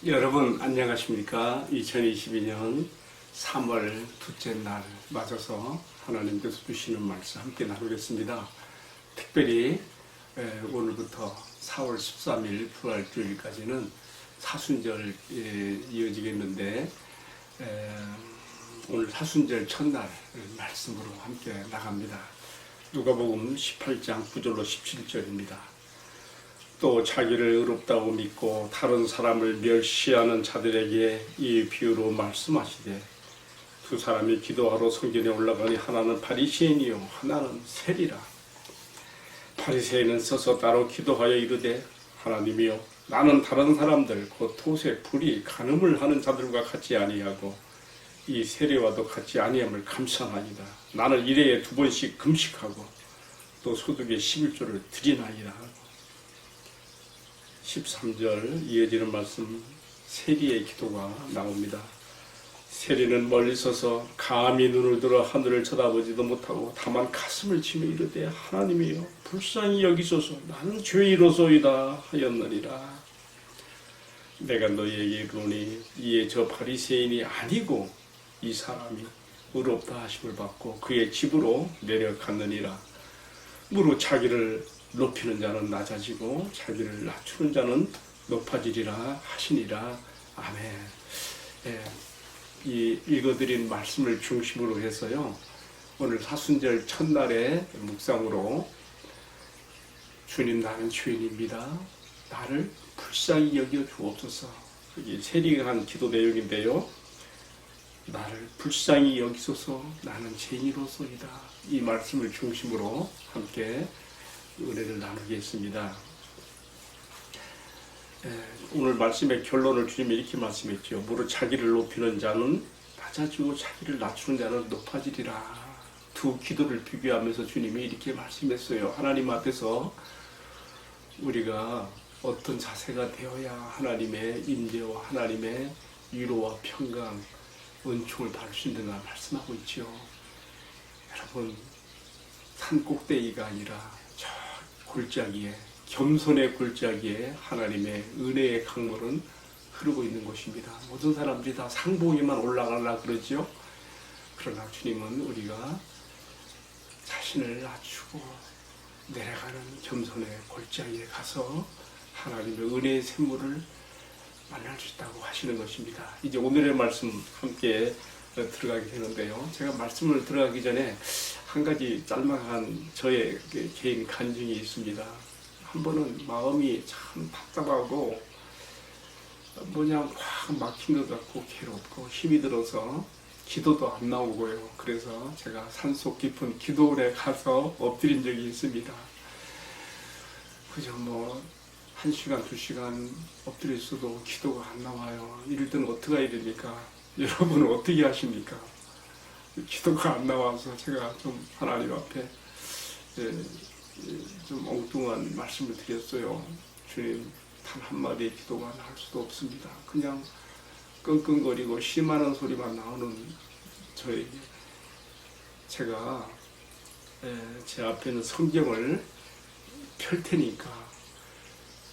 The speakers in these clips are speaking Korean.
여러분 안녕하십니까? 2022년 3월 둘째 날 맞아서 하나님께서 주시는 말씀 함께 나누겠습니다. 특별히 오늘부터 4월 13일 부활주일까지는 사순절 이어지겠는데 오늘 사순절 첫날 말씀으로 함께 나갑니다. 누가복음 18장 9절로 17절입니다. 또 자기를 의롭다고 믿고 다른 사람을 멸시하는 자들에게 이 비유로 말씀하시되 두 사람이 기도하러 성전에 올라가니 하나는 바리새인이요 하나는 세리라. 바리새인은 서서 따로 기도하여 이르되 하나님이여 나는 다른 사람들 곧 토색, 불의, 간음을 하는 자들과 같이 아니하고 이 세리와도 같이 아니함을 감사하니이다. 나는 일회에 2번씩 금식하고 또 소득의 11조를 드리나이다. 13절 이어지는 말씀 세리의 기도가 나옵니다. 세리는 멀리 서서 감히 눈을 들어 하늘을 쳐다보지도 못하고 다만 가슴을 치며 이르되 하나님이여 불쌍히 여기소서 나는 죄인으로소이다 하였느니라. 내가 너희에게 이르노니 이에 저 바리새인이 아니고 이 사람이 의롭다 하심을 받고 그의 집으로 내려갔느니라. 무릇 자기를 높이는 자는 낮아지고 자기를 낮추는 자는 높아지리라 하시니라. 아멘. 이 읽어드린 말씀을 중심으로 해서요, 오늘 사순절 첫날의 묵상으로 주님 나는 죄인입니다. 나를 불쌍히 여겨 주옵소서. 이게 세리가 한 기도 내용인데요. 나를 불쌍히 여기소서 나는 죄인으로소이다. 이 말씀을 중심으로 함께 은혜를 나누겠습니다. 오늘 말씀의 결론을 주님이 이렇게 말씀했죠. 무릇 자기를 높이는 자는 낮아지고 자기를 낮추는 자는 높아지리라. 두 기도를 비교하면서 주님이 이렇게 말씀했어요. 하나님 앞에서 우리가 어떤 자세가 되어야 하나님의 임재와 하나님의 위로와 평강, 은총을 받을 수 있는가 말씀하고 있죠. 여러분, 산 꼭대기가 아니라 저 골짜기에, 겸손의 골짜기에 하나님의 은혜의 강물은 흐르고 있는 곳입니다. 모든 사람들이 다 상봉에만 올라가려 그러죠. 그러나 주님은 우리가 자신을 낮추고 내려가는 겸손의 골짜기에 가서 하나님의 은혜의 샘물을 만날 수 있다고 하시는 것입니다. 이제 오늘의 말씀 함께 들어가게 되는데요. 제가 말씀을 들어가기 전에 한 가지 짤막한 저의 개인 간증이 있습니다. 한 번은 마음이 참 답답하고 뭐냐 확 막힌 것 같고 괴롭고 힘이 들어서 기도도 안 나오고요. 그래서 제가 산속 깊은 기도원에 가서 엎드린 적이 있습니다. 그저 1시간, 2시간 엎드려 있어도 기도가 안 나와요. 이럴 때는 어떻게 해야 됩니까? 여러분은 어떻게 하십니까? 기도가 안 나와서 제가 좀 하나님 앞에 좀 엉뚱한 말씀을 드렸어요. 주님, 단 한마디의 기도가 나올 수도 없습니다. 그냥 끙끙거리고 심하는 소리만 나오는 저에게 제가 제 앞에는 성경을 펼 테니까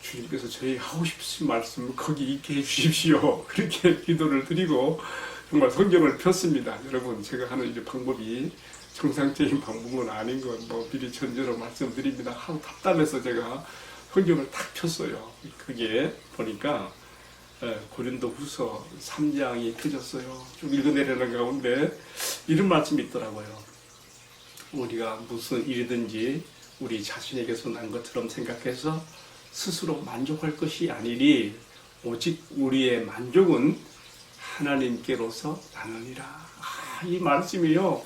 주님께서 저희 하고 싶으신 말씀을 거기 있게 해주십시오. 그렇게 기도를 드리고 정말 성경을 폈습니다. 여러분, 제가 하는 이제 방법이 정상적인 방법은 아닌 건 미리 전제로 말씀드립니다. 하도 답답해서 제가 성경을 딱 폈어요. 그게 보니까 고린도후서 3장이 펴졌어요. 쭉 읽어내려는 가운데 이런 말씀이 있더라고요. 우리가 무슨 일이든지 우리 자신에게서 난 것처럼 생각해서 스스로 만족할 것이 아니니 오직 우리의 만족은 하나님께로서 나느니라. 이 말씀이요,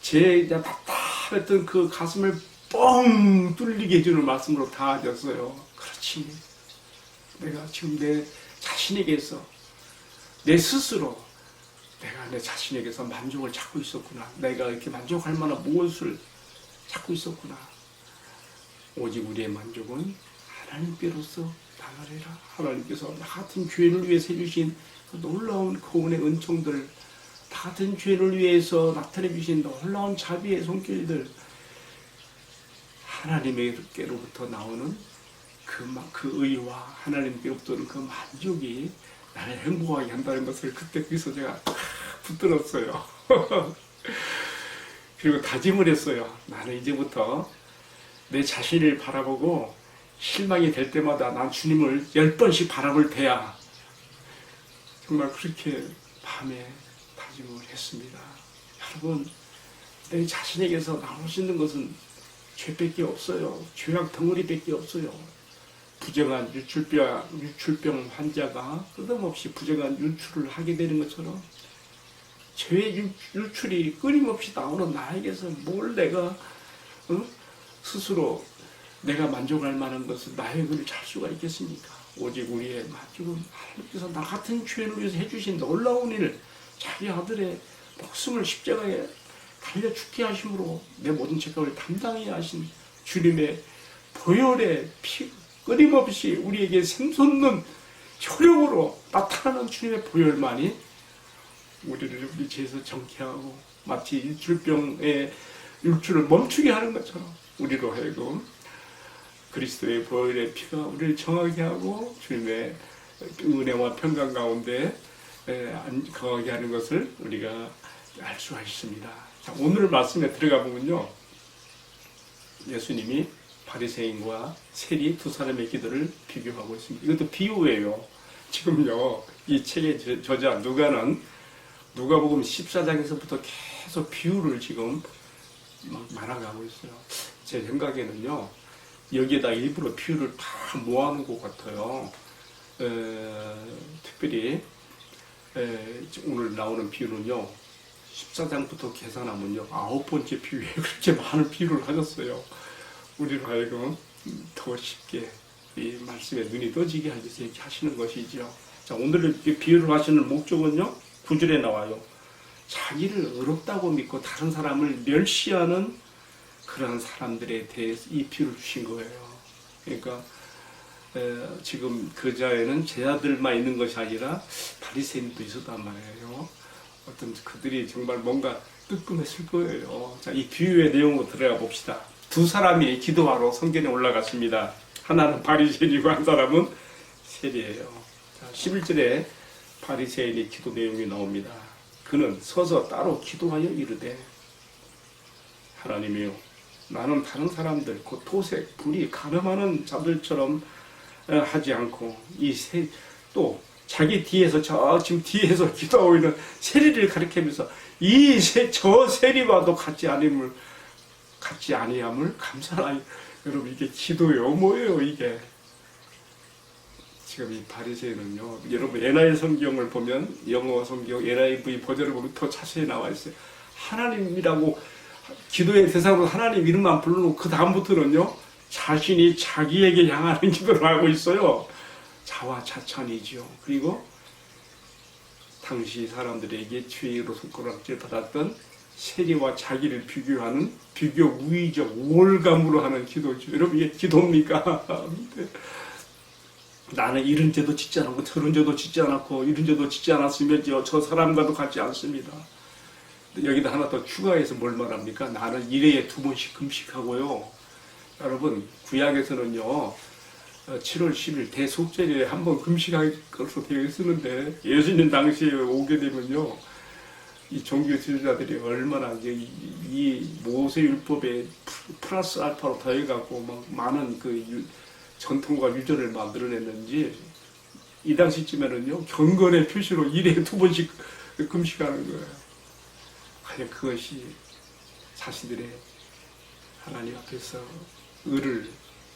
제 답답했던 그 가슴을 뻥 뚫리게 해주는 말씀으로 다하셨어요. 그렇지, 내가 지금 내 자신에게서, 내 스스로 내가 내 자신에게서 만족을 찾고 있었구나. 내가 이렇게 만족할 만한 무엇을 찾고 있었구나. 오직 우리의 만족은 하나님께로서 나가리라. 하나님께서 나 같은 죄인을 위해서 해주신 그 놀라운 구원의 은총들, 나 같은 죄인을 위해서 나타내 주신 놀라운 자비의 손길들, 하나님께로부터 나오는 그 의와 하나님께로부터 그 만족이 나를 행복하게 한다는 것을 그때 거기서 제가 붙들었어요. 그리고 다짐을 했어요. 나는 이제부터 내 자신을 바라보고 실망이 될 때마다 난 주님을 10번씩 바라볼 테야. 정말 그렇게 밤에 다짐을 했습니다. 여러분, 내 자신에게서 나올 수 있는 것은 죄밖에 없어요. 죄악 덩어리밖에 없어요. 부정한 유출병 환자가 끝없이 부정한 유출을 하게 되는 것처럼 죄의 유출이 끊임없이 나오는 나에게서 뭘 내가 스스로 내가 만족할 만한 것을 나의 글을 잘 수가 있겠습니까? 오직 우리의 만족은 하나님께서 나 같은 죄인을 위해서 해주신 놀라운 일을 자기 아들의 목숨을 십자가에 달려 죽게 하심으로 내 모든 죄값을 담당해 하신 주님의 보혈의 피 끊임없이 우리에게 샘솟는 효력으로 나타나는 주님의 보혈만이 우리를 우리 죄에서 정케하고 마치 일출병의 일출을 멈추게 하는 것처럼 우리로 하여금 그리스도의 보혈의 피가 우리를 정하게 하고 주님의 은혜와 평강 가운데 거하게 하는 것을 우리가 알 수가 있습니다. 자, 오늘 말씀에 들어가 보면요, 예수님이 바리새인과 세리 두 사람의 기도를 비교하고 있습니다. 이것도 비유예요. 지금요, 이 책의 저자 누가는 누가복음 14장에서부터 계속 비유를 지금 막 말아가고 있어요. 제 생각에는요, 여기에다 일부러 비유를 다 모아놓은 것 같아요. 특별히 오늘 나오는 비유는요, 14장부터 계산하면요, 9번째 비유에 그렇게 많은 비유를 하셨어요. 우리로 하여금 더 쉽게 이 말씀에 눈이 떠지게 하셔서 이렇게 하시는 것이죠. 자, 오늘 비유를 하시는 목적은요, 9절에 나와요. 자기를 어렵다고 믿고 다른 사람을 멸시하는 그런 사람들에 대해서 이 비유를 주신 거예요. 그러니까 지금 그 자에는 제자들만 있는 것이 아니라 바리새인도 있었단 말이에요. 어떤 그들이 정말 뭔가 뜨끔했을 거예요. 자, 이 비유의 내용으로 들어가 봅시다. 두 사람이 기도하러 성전에 올라갔습니다. 하나는 바리새인이고 한 사람은 세리예요. 자, 11절에 바리새인의 기도 내용이 나옵니다. 그는 서서 따로 기도하여 이르되, 하나님이여, 나는 다른 사람들 곧 도색, 불의, 가늠하는 자들처럼 하지 않고 또 자기 뒤에서 지금 뒤에서 기도하고 있는 세리를 가리키면서 저 세리와도 같지 아니함을 감사하니. 여러분, 이게 기도예요? 뭐예요 이게? 지금 이 바리새인은요, 여러분 NIV 성경을 보면, 영어 성경 NIV 버전을 보면 더 자세히 나와 있어요. 하나님이라고 기도의 대상으로 하나님 이름만 불러놓고 그 다음부터는요, 자신이 자기에게 향하는 기도를 하고 있어요. 자화자찬이죠. 그리고 당시 사람들에게 죄로 손가락질 받았던 세리와 자기를 비교하는 비교 우의적 우월감으로 하는 기도죠. 여러분, 이게 기도입니까? 나는 이런 죄도 짓지 않았고 저런 죄도 짓지 않았고 이런 죄도 짓지 않았으면 저 사람과도 같지 않습니다. 여기다 하나 더 추가해서 뭘 말합니까? 나는 1회에 2번씩 금식하고요. 여러분, 구약에서는요, 7월 10일 대속죄일에 한 번 금식할 것으로 되어 있었는데, 예수님 당시에 오게 되면요, 이 종교 지도자들이 얼마나 이 모세율법에 플러스 알파로 더해갖고 막 많은 그 전통과 유전을 만들어냈는지, 이 당시쯤에는요, 경건의 표시로 1회에 2번씩 금식하는 거예요. 과연 그것이 자신들의 하나님 앞에서 의를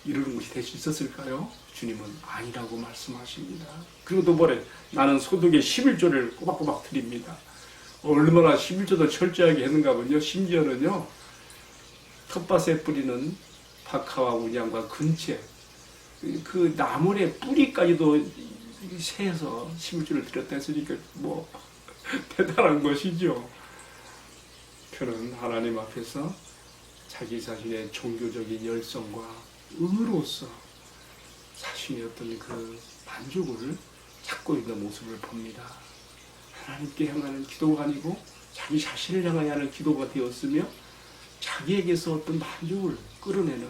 이루는 것이 될 수 있었을까요? 주님은 아니라고 말씀하십니다. 그리고 또 뭐래? 나는 소득의 11조를 꼬박꼬박 드립니다. 얼마나 11조도 철저하게 했는가 보면요, 심지어는요, 텃밭에 뿌리는 박하와 운양과 근채, 그 나물의 뿌리까지도 세서 11조를 드렸다 했으니까 뭐 대단한 것이죠. 그는 하나님 앞에서 자기 자신의 종교적인 열성과 의로서 자신의 어떤 그 만족을 찾고 있는 모습을 봅니다. 하나님께 향하는 기도가 아니고 자기 자신을 향하여 하는 기도가 되었으며 자기에게서 어떤 만족을 끌어내는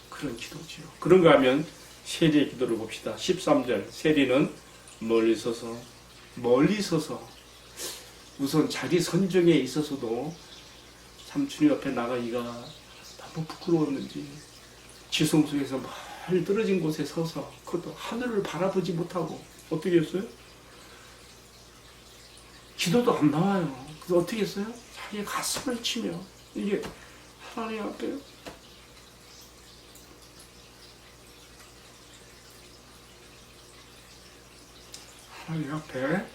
그런 기도지요. 그런가 하면 세리의 기도를 봅시다. 13절 세리는 멀리 서서 우선 자기 선정에 있어서도 삼촌이 옆에 나가기가 너무 부끄러웠는지 지성소에서 멀리 떨어진 곳에 서서 그것도 하늘을 바라보지 못하고 어떻게 했어요? 기도도 안 나와요. 그래서 어떻게 했어요? 자기의 가슴을 치며 이게 하나님 앞에 하나님 앞에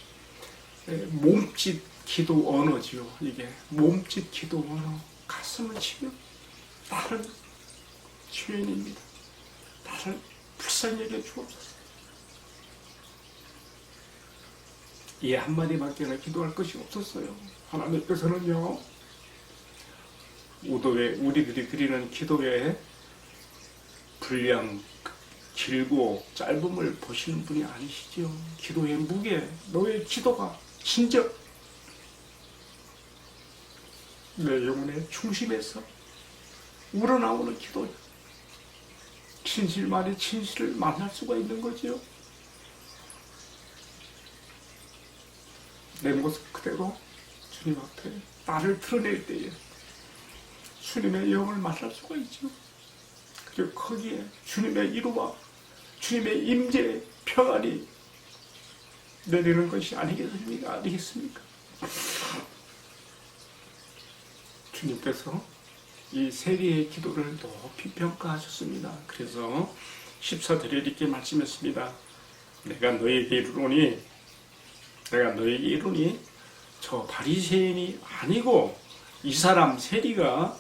몸짓 기도 언어지요. 이게 몸짓 기도 언어. 가슴을 치며 나는 죄인입니다. 나를 불쌍히 여겨 주옵소서. 이 한마디밖에 기도할 것이 없었어요. 하나님께서는요, 우리들이 드리는 기도의 분량, 길고 짧음을 보시는 분이 아니시죠. 기도의 무게, 너의 기도가 진정 내 영혼의 중심에서 우러나오는 기도, 진실만이 진실을 만날 수가 있는 거죠. 내 모습 그대로 주님 앞에 나를 드러낼 때에 주님의 영을 만날 수가 있죠. 그리고 거기에 주님의 이루와 주님의 임재의 평안이 내리는 것이 아니겠습니까? 주님께서 이 세리의 기도를 높이 평가하셨습니다. 그래서 14절에 이렇게 말씀했습니다. 내가 너에게 이르노니 저 바리새인이 아니고 이 사람 세리가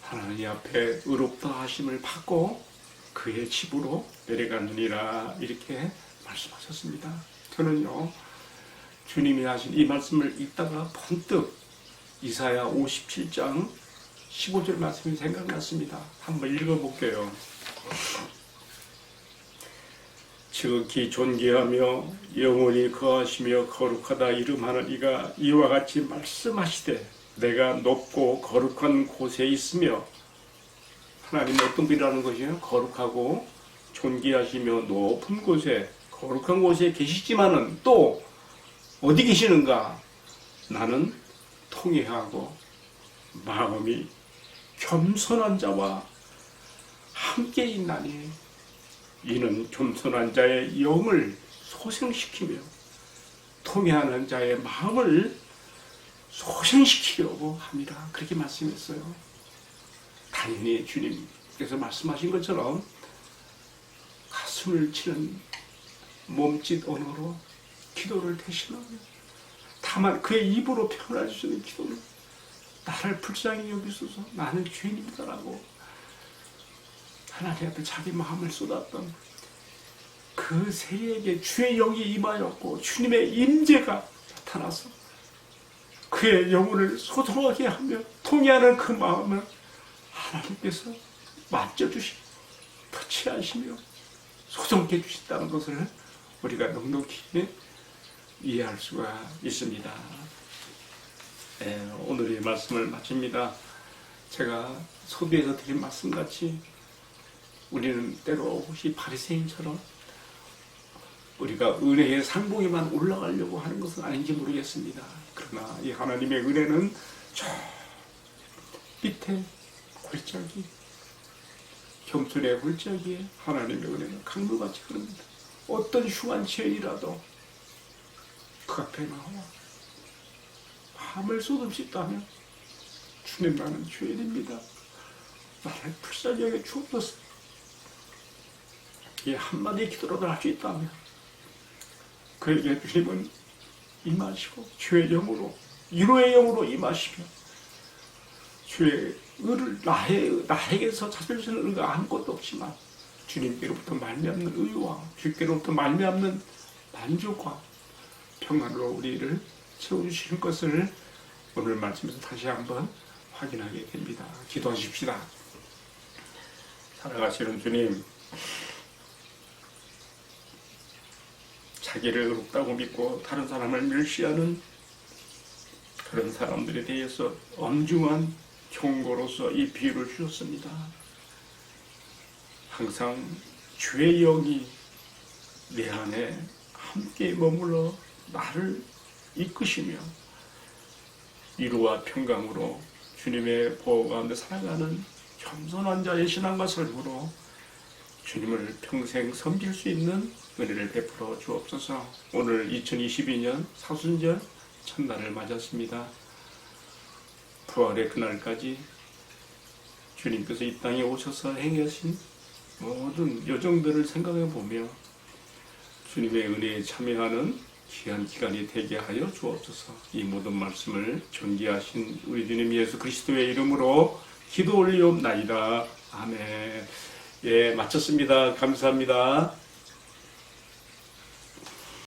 하나님 앞에 의롭다 하심을 받고 그의 집으로 내려가느니라 이렇게 말씀하셨습니다. 저는요, 주님이 하신 이 말씀을 읽다가 번뜩 이사야 57장 15절 말씀이 생각났습니다. 한번 읽어볼게요. 지극히 존귀하며 영원히 거하시며 거룩하다 이름하는 이가 이와 같이 말씀하시되 내가 높고 거룩한 곳에 있으며, 하나님은 어떤 분이라는 것이에요? 거룩하고 존귀하시며 높은 곳에, 거룩한 곳에 계시지만은 또 어디 계시는가? 나는 통회하고 마음이 겸손한 자와 함께 있나니 이는 겸손한 자의 영을 소생시키며 통회하는 자의 마음을 소생시키려고 합니다. 그렇게 말씀했어요. 당연히 주님께서 말씀하신 것처럼 가슴을 치는 몸짓 언어로 기도를 대신하며, 다만 그의 입으로 표현할 수 있는 기도는 나를 불쌍히 여기소서, 나는 죄인입니다라고 하나님 앞에 자기 마음을 쏟았던 그 세리에게 주의 영이 임하였고 주님의 임재가 나타나서 그의 영혼을 소통하게 하며 통해하는 그 마음을 하나님께서 만져주시고 터치하시며 소통해 주신다는 것을 우리가 넉넉히 이해할 수가 있습니다. 오늘의 말씀을 마칩니다. 제가 소개해서 드린 말씀같이 우리는 때로 혹시 바리새인처럼 우리가 은혜의 상봉에만 올라가려고 하는 것은 아닌지 모르겠습니다. 그러나 이 하나님의 은혜는 저 밑에 골짜기, 겸손의 골짜기에 하나님의 은혜는 강물같이 흐릅니다. 어떤 흉한 죄인이라도 그 앞에 나와 마음을 쏟음씻다면 주님, 나는 죄인입니다, 나를 불쌍히 여겨 주옵소서, 이 한마디 기도라도 할 수 있다면 그에게 주님은 임하시고 주의 영으로, 위로의 영으로 임하시며 주의 의를 나에게서 찾을 수 있는 의가 아무것도 없지만 주님께로부터 말미암는 의와 주께로부터 말미암는 만족과 평안으로 우리를 채워주시는 것을 오늘 말씀에서 다시 한번 확인하게 됩니다. 기도하십시다. 살아가시는 주님, 자기를 의롭다고 믿고 다른 사람을 멸시하는 그런 사람들에 대해서 엄중한 경고로서 이 비유를 주셨습니다. 항상 주의 영이 내 안에 함께 머물러 나를 이끄시며 위로와 평강으로 주님의 보호 가운데 살아가는 겸손한 자의 신앙과 삶으로 주님을 평생 섬길 수 있는 은혜를 베풀어 주옵소서. 오늘 2022년 사순절 첫날을 맞았습니다. 부활의 그날까지 주님께서 이 땅에 오셔서 행하신 모든 여정들을 생각해 보며 주님의 은혜에 참여하는 귀한 기간이 되게 하여 주옵소서. 이 모든 말씀을 존귀하신 우리 주님 예수 그리스도의 이름으로 기도 올리옵나이다. 아멘. 예, 마쳤습니다. 감사합니다.